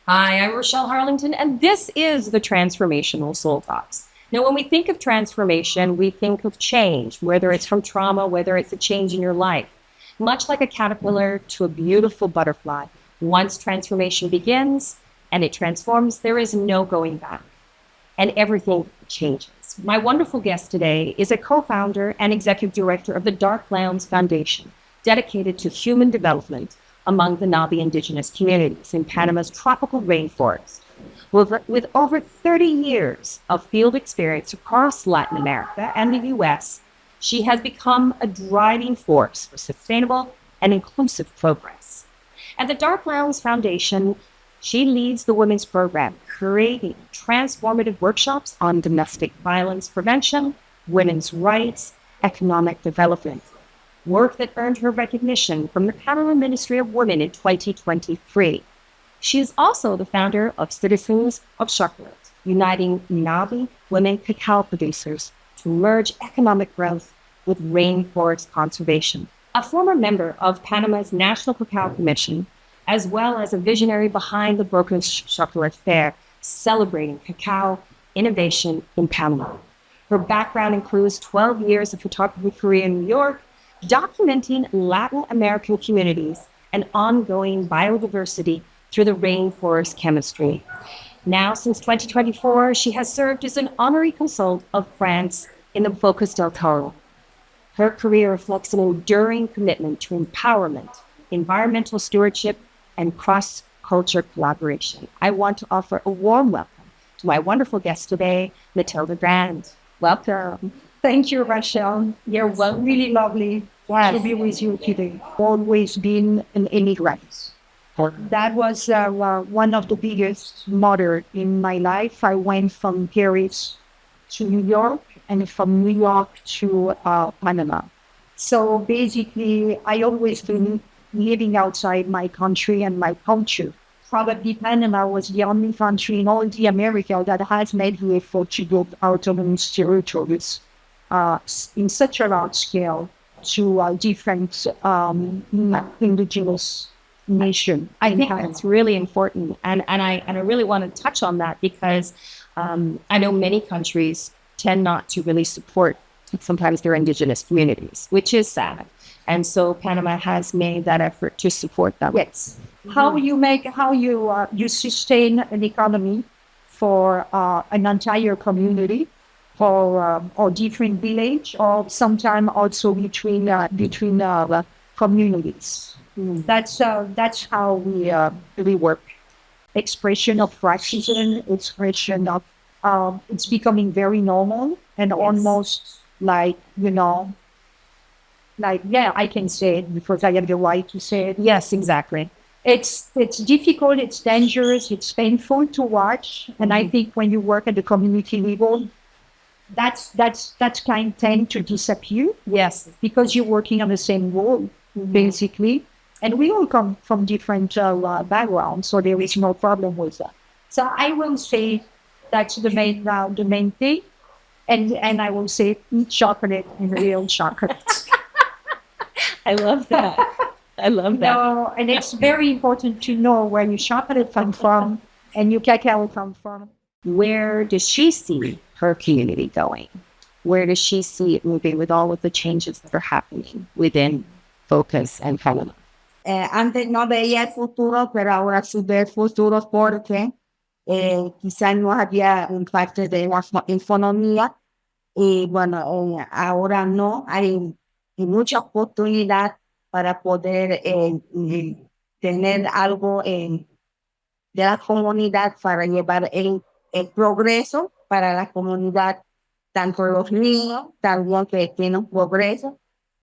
Hi, I'm Rochelle Harlington, and this is the Transformational Soul Talks. Now, when we think of transformation, we think of change, whether it's from trauma, whether it's a change in your life. Much like a caterpillar to a beautiful butterfly, once transformation begins and it transforms, there is no going back, and everything changes. My wonderful guest today is a co-founder and executive director of the Darklands Foundation, dedicated to human development among the Ngäbe indigenous communities in Panama's tropical rainforest. With over 30 years of field experience across Latin America and the US, she has become a driving force for sustainable and inclusive progress. At the Darklands Foundation, she leads the women's program, creating transformative workshops on domestic violence prevention, women's rights, economic development, work that earned her recognition from the Panama Ministry of Women in 2023. She is also the founder of Citizens of Chocolate, uniting Ngäbe women cacao producers to merge economic growth with rainforest conservation. A former member of Panama's National Cacao Commission, as well as a visionary behind the Bocas Chocolate Fair, celebrating cacao innovation in Panama. Her background includes 12 years of photography career in New York, documenting Latin American communities and ongoing biodiversity through the rainforest chemistry. Now, since 2024, she has served as an honorary consul of France in the Bocas del Toro. Her career reflects an enduring commitment to empowerment, environmental stewardship, and cross-culture collaboration. I want to offer a warm welcome to my wonderful guest today, Mathilde Grand. Welcome. Thank you, Rochelle. You're really lovely to be with you today. Always been an immigrant. That was one of the biggest mother in my life. I went from Paris to New York and from New York to Panama. So basically, I always been living outside my country and my culture. Probably Panama was the only country in all the America that has made the effort to build autonomous territories in such a large scale to different indigenous nations. I think that's really important, and I really want to touch on that because I know many countries tend not to really support sometimes their indigenous communities, which is sad. And so Panama has made that effort to support them. Yes. Mm-hmm. How you sustain an economy for an entire community, or different village, or sometimes also between communities. Mm. That's how we work. Expression of racism, expression of it's becoming very normal and almost I can say it because I have the right to say it. Yes, exactly. It's difficult, it's dangerous, it's painful to watch, and I think when you work at the community level, that's kind of tend to disappear. Yes, because you're working on the same role, basically, and we all come from different backgrounds, so there is no problem with that. So I will say that's the main thing, and I will say eat chocolate and real chocolate. I love that. I love that. No, and it's very important to know where your chocolate comes from and your cacao comes from. Where does she see her community going? Where does she see it moving with all of the changes that are happening within Bocas and Panama? Antes no veía el futuro, pero ahora sí ve el futuro porque quizás no había un parte de la economía Y bueno, ahora no hay mucha oportunidad para poder tener algo de la comunidad para llevar el progreso para la comunidad, tanto los niños también que tienen progreso